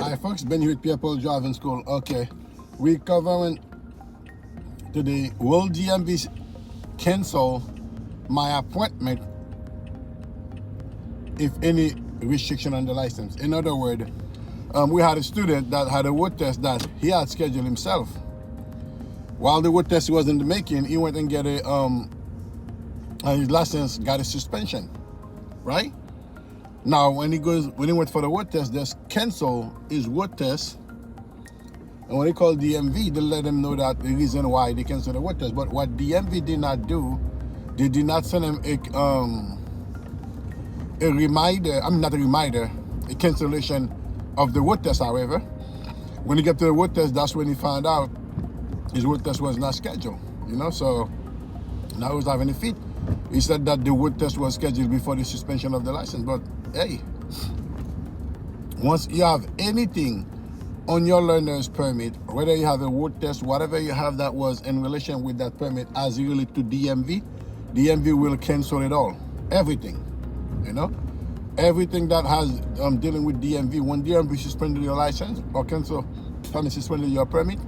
Hi folks, Ben here with Pierre Driving School. Okay, we covering today, will DMV cancel my appointment if any restriction on the license? In other words, we had a student that had a road test that he had scheduled himself. While the road test was in the making, he went and get and his license got a suspension, right? Now, when he went for the road test, they cancel his road test. And when he called DMV, they let him know that the reason why they canceled the road test. But what DMV did not do, they did not send him a reminder, not a reminder, a cancellation of the road test, however. When he got to the road test, that's when he found out his road test was not scheduled, so now he was having a fit. He said that the road test was scheduled before the suspension of the license. But hey, once you have anything on your learner's permit, whether you have a road test, whatever you have that was in relation with that permit as related to DMV, DMV will cancel it all. Everything, everything that has dealing with DMV. When DMV suspended your license or suspended your permit,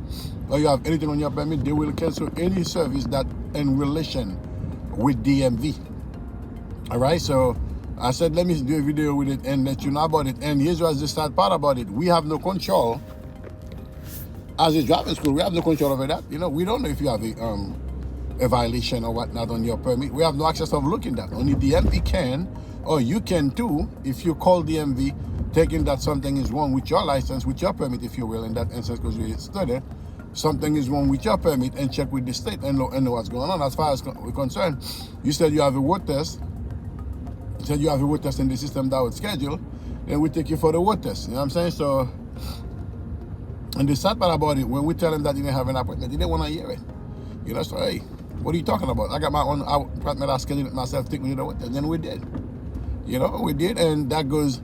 or you have anything on your permit, they will cancel any service that in relation with DMV. All right, so I said let me do a video with it and let you know about it. And here's what's the sad part about it: we have no control as a driving school. We have no control over that. We don't know if you have a violation or whatnot on your permit. We have no access of looking at that. Only DMV can, or you can too, if you call DMV, taking that something is wrong with your license, with your permit, if you will, in that instance, because we studied. Something is wrong with your permit, and check with the state and know what's going on. As far as we're concerned, you said you have a road test. You said you have a road test in the system that was scheduled. Then we take you for the road test. You know what I'm saying? So, and the sad part about it, when we tell them that you didn't have an appointment, they didn't want to hear it. So hey, what are you talking about? I got my own appointment. I scheduled it myself. Take me to the road test. Then we did. We did, and there goes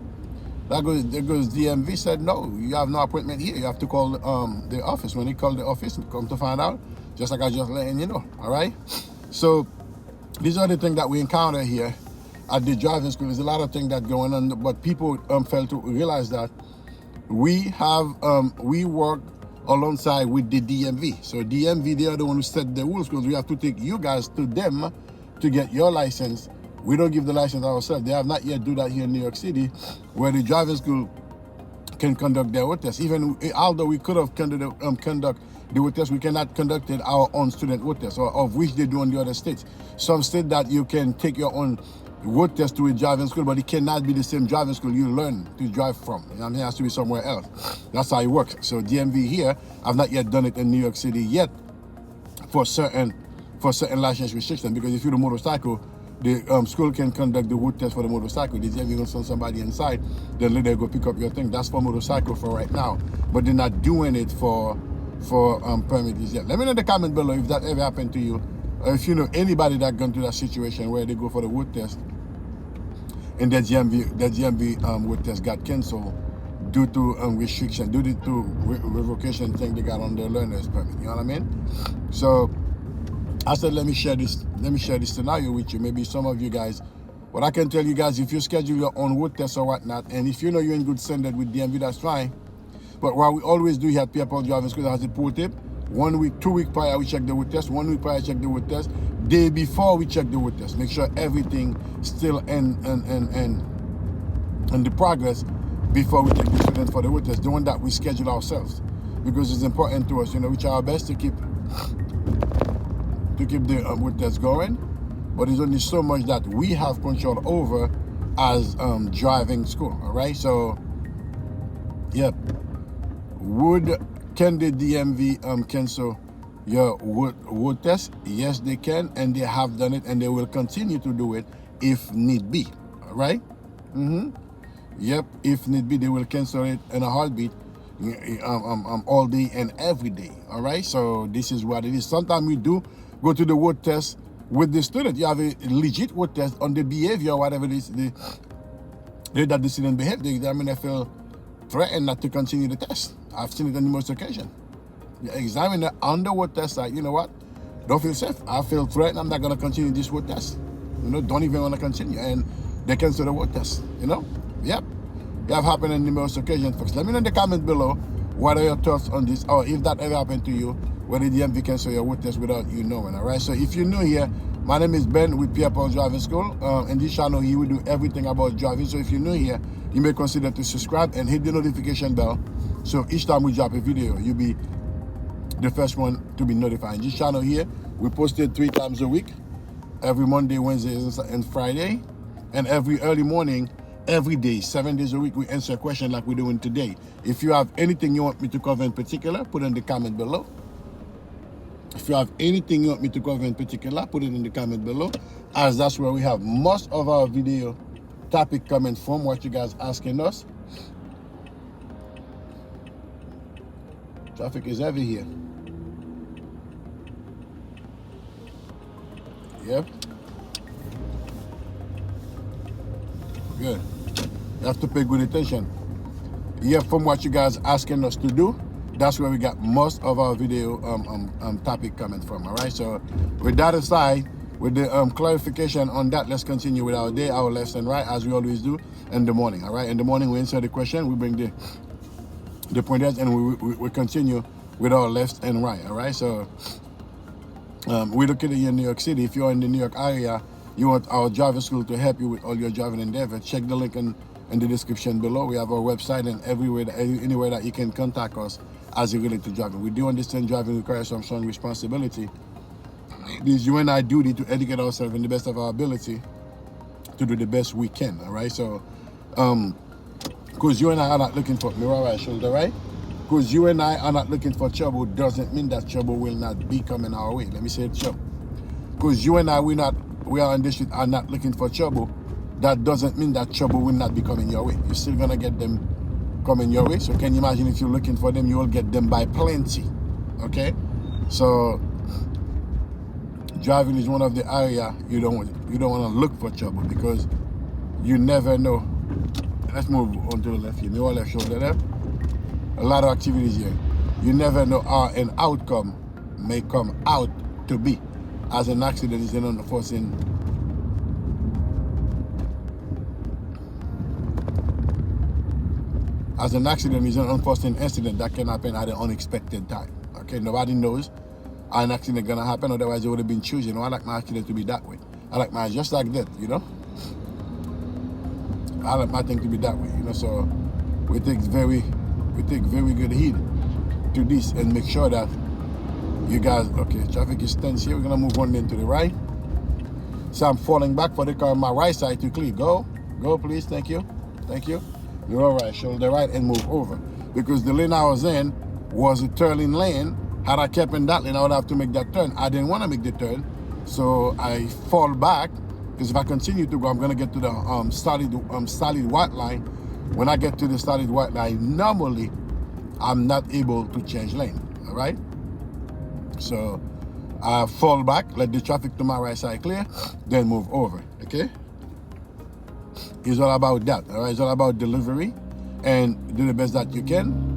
DMV said, no, you have no appointment here. You have to call the office. When he called the office, come to find out, just like I just letting you know, all right? So these are the things that we encounter here at the driving school. There's a lot of things that going on, but people fail to realize that we work alongside with the DMV. So DMV, they are the one who set the rules, because we have to take you guys to them to get your license. We don't give the license ourselves. They have not yet do that here in New York City, where the driving school can conduct their road test. Even although we could have conduct the road test, we cannot conduct our own student road test, or of which they do in the other states. Some state that you can take your own road test to a driving school, but it cannot be the same driving school you learn to drive from. It has to be somewhere else. That's how it works. So DMV here, I've not yet done it in New York City yet for certain license restrictions, because if you're a motorcycle, the school can conduct the road test for the motorcycle. The DMV gonna send somebody inside, then let them go pick up your thing. That's for motorcycle for right now, but they're not doing it for permits yet. Let me know in the comment below if that ever happened to you, or if you know anybody that gone through that situation where they go for the road test and the DMV road test got canceled due to restriction, due to revocation thing they got on their learner's permit. You know what I mean? So I said, let me share this scenario with you. Maybe some of you guys, what I can tell you guys, if you schedule your own road test or whatnot, and if you know you're in good standard with DMV, that's fine. But what we always do here at Pierre Driving School has a pro tip. 1 week, 2 weeks prior, we check the road test. 1 week prior, check the road test. Day before, we check the road test. Make sure everything still in the progress before we take the student for the road test. The one that we schedule ourselves, because it's important to us. We try our best to keep the road test going, but there's only so much that we have control over as driving school. All right, so yep. Can the DMV cancel your road test? Yes, they can, and they have done it, and they will continue to do it if need be. All right. Yep, if need be, they will cancel it in a heartbeat, all day and every day. All right, so this is what it is. Sometimes we do go to the road test with the student. You have a legit road test on the behavior, whatever it is, that the student behave. They feel threatened not to continue the test. I've seen it on numerous occasions. The examiner on the road test side, you know what? Don't feel safe. I feel threatened. I'm not going to continue this road test. Don't even want to continue. And they cancel the road test. Yep. It have happened on numerous occasions, folks. Let me know in the comment below what are your thoughts on this, or if that ever happened to you, whether the DMV cancel your road test without you knowing. All right. So if you're new here, my name is Ben with Pierre Driving School. In this channel here, we do everything about driving. So if you're new here, you may consider to subscribe and hit the notification bell. So each time we drop a video, you'll be the first one to be notified. In this channel here, we post it 3 times a week, every Monday, Wednesday, and Friday, and every early morning, every day, 7 days a week. We answer a question like we're doing today. If you have anything you want me to cover in particular, put it in the comment below. If you have anything you want me to cover in particular, put it in the comment below, as that's where we have most of our video topic coming from, what you guys asking us. Traffic is heavy here. Yep. Good. You have to pay good attention. Yeah, from what you guys asking us to do, that's where we got most of our video topic coming from. All right. So with that aside, with the clarification on that, let's continue with our day, our left and right, as we always do in the morning. All right. In the morning, we answer the question, we bring the pointers, and we continue with our left and right. All right. So we're looking at you in New York City. If you're in the New York area, you want our driving school to help you with all your driving endeavor, check the link in the description below. We have our website and anywhere that you can contact us as it relates to driving. We do understand driving requires some strong responsibility. It is you and I duty to educate ourselves in the best of our ability to do the best we can. All right. So, because you and I are not looking for mirror right, shoulder right. Because you and I are not looking for trouble doesn't mean that trouble will not be coming our way. Let me say it so. Because you and I, we are on this street, are not looking for trouble. That doesn't mean that trouble will not be coming your way. You're still gonna get them coming your way. So can you imagine if you're looking for them, you will get them by plenty. Okay? So driving is one of the area you don't want to look for trouble, because you never know. Let's move on to the left here. Mirror left, shoulder left. A lot of activities here. You never know how an outcome may come out to be, as an accident is an unforeseen. As an accident is an unforeseen incident that can happen at an unexpected time. Okay, nobody knows an accident gonna happen, otherwise they would have been choosing. I like my accident to be that way. I like mine just like that, you know. I like my thing to be that way, you know. So we take very good heed to this and make sure that you guys, okay, traffic is tense here. We're gonna move one lane to the right. So I'm falling back for the car on my right side to clear. Go please, thank you. You're all right, shoulder right and move over. Because the lane I was in was a turning lane. Had I kept in that lane, I would have to make that turn. I didn't want to make the turn, so I fall back, because if I continue to go, I'm gonna get to the solid white line. When I get to the solid white line, normally I'm not able to change lane. All right. So I fall back, let the traffic to my right side clear, then move over. Okay. It's all about that. All right. It's all about delivery, and do the best that you can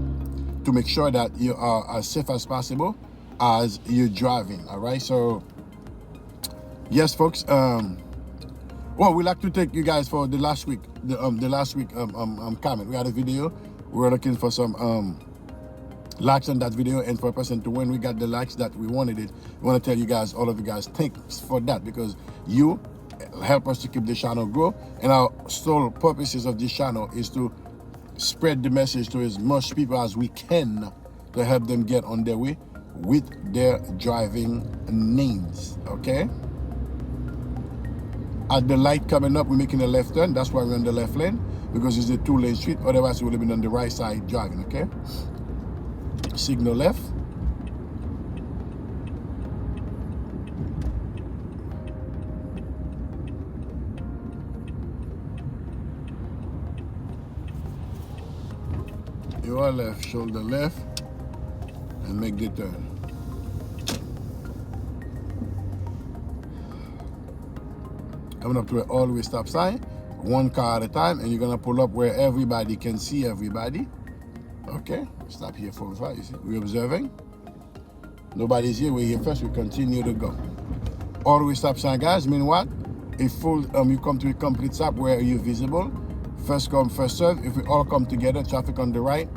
to make sure that you are as safe as possible as you're driving. All right. So yes, folks. Well, we'd like to thank you guys for the last week. The last week comment. We had a video. We were looking for some likes on that video, and for a person to win, we got the likes that we wanted it. We want to tell you guys, all of you guys, thanks for that, because you help us to keep the channel grow, and our sole purposes of this channel is to spread the message to as much people as we can to help them get on their way with their driving needs. Okay. At the light coming up, we're making a left turn. That's why we're on the left lane, because it's a 2-lane street. Otherwise, we would have been on the right side driving. Okay. Signal left. Your left, shoulder left, and make the turn. Coming up to an all-way stop sign, one car at a time, and you're gonna pull up where everybody can see everybody. Okay, stop here for a while. You see, we're observing. Nobody's here. We're here first. We continue to go. All-way stop sign, guys. Mean what? A full. You come to a complete stop where you're visible First come, first serve. If we all come together, traffic on the right.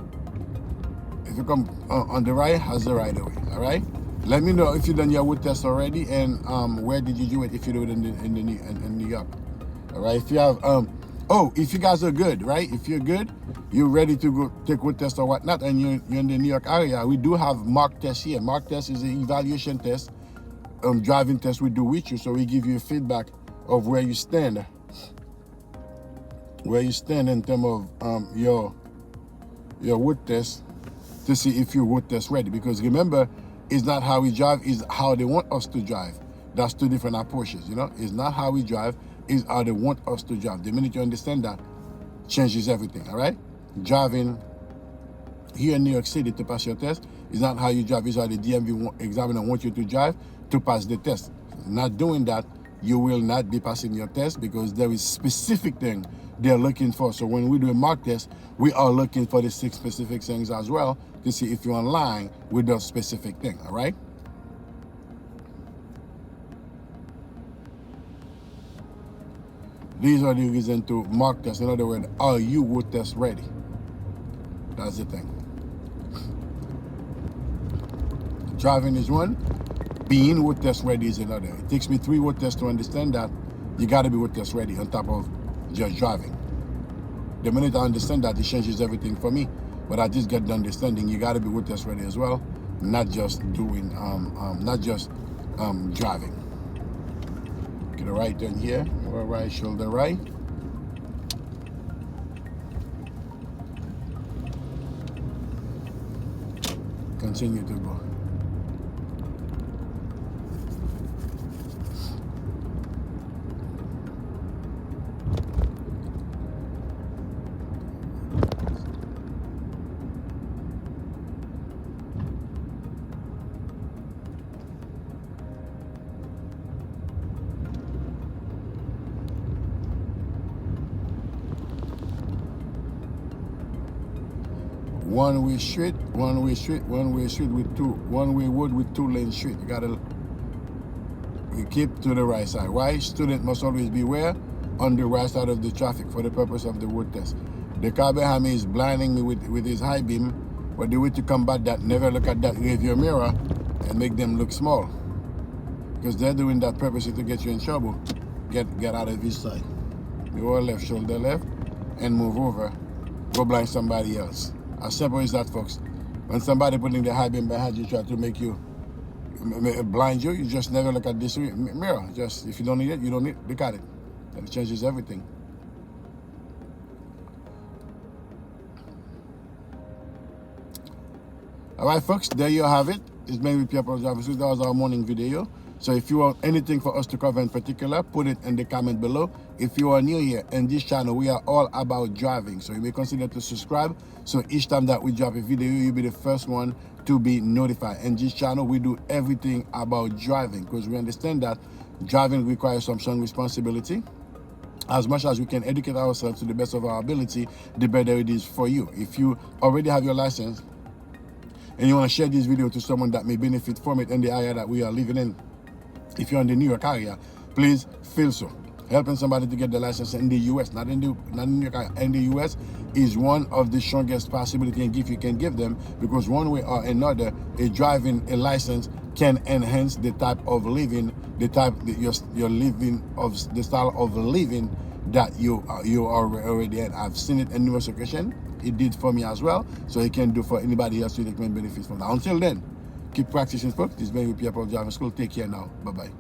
If you come on the right, has the right of way. All right. Let me know if you done your wood test already, and where did you do it? If you do it in New York. All right. If you have if you guys are good, right? If you're good, you're ready to go take wood test or whatnot, and you're in the New York area, we do have mock test here. Mock test is an evaluation test, driving test we do with you, so we give you feedback of where you stand in terms of your wood test, to see if you're wood test ready. Because remember, it's not how we drive, it's how they want us to drive. That's two different approaches, you know. It's not how we drive, it's how they want us to drive. The minute you understand that, changes everything. All right. Driving here in New York City to pass your test is not how you drive, it's how the DMV examiner wants you to drive to pass the test. Not doing that, you will not be passing your test, because there is specific thing they're looking for. So when we do a mock test, we are looking for the 6 specific things as well, to see if you're online with those specific things. All right. These are the reasons to mock test. In other words, are you wood test ready? That's the thing. Driving is one, being wood test ready is another. It takes me 3 wood tests to understand that you got to be wood test ready on top of just driving. The minute I understand that, it changes everything for me. But I just get the understanding you got to be wood test ready as well, not just doing, driving. Get a right turn here, right shoulder right. Continue to go. One-way street, one-way street, one-way street with one-way road with 2-lane street. You gotta keep to the right side. Why? Student must always beware on the right side of the traffic for the purpose of the road test. The car behind me is blinding me with his high beam, but the way to combat that, never look at that rearview mirror and make them look small. Because they're doing that purposely to get you in trouble. Get out of his side. Your left shoulder left and move over. Go blind somebody else. As simple as that, folks. When somebody putting the high beam behind you, try to make you blind you, you just never look at this mirror. Just, if you don't need it, you don't need it. Look at it. And it changes everything. All right, folks, there you have it. It's been with Pierre. That was our morning video. So if you want anything for us to cover in particular, put it in the comment below. If you are new here in this channel, we are all about driving. So you may consider to subscribe. So each time that we drop a video, you'll be the first one to be notified. In this channel, we do everything about driving, because we understand that driving requires some responsibility. As much as we can educate ourselves to the best of our ability, the better it is for you. If you already have your license and you want to share this video to someone that may benefit from it in the area that we are living in, if you're in the New York area, please feel so. Helping somebody to get the license in the U.S., not in New York area, in the U.S. is one of the strongest possibility and gift you can give them, because one way or another, a license can enhance the type of living, your living of the style of living that you are already in. I've seen it in numerous occasions. It did for me as well, so it can do for anybody else who can benefit from that. Until then, keep practicing, folks. This has been with Pierre Driving School. Take care now. Bye-bye.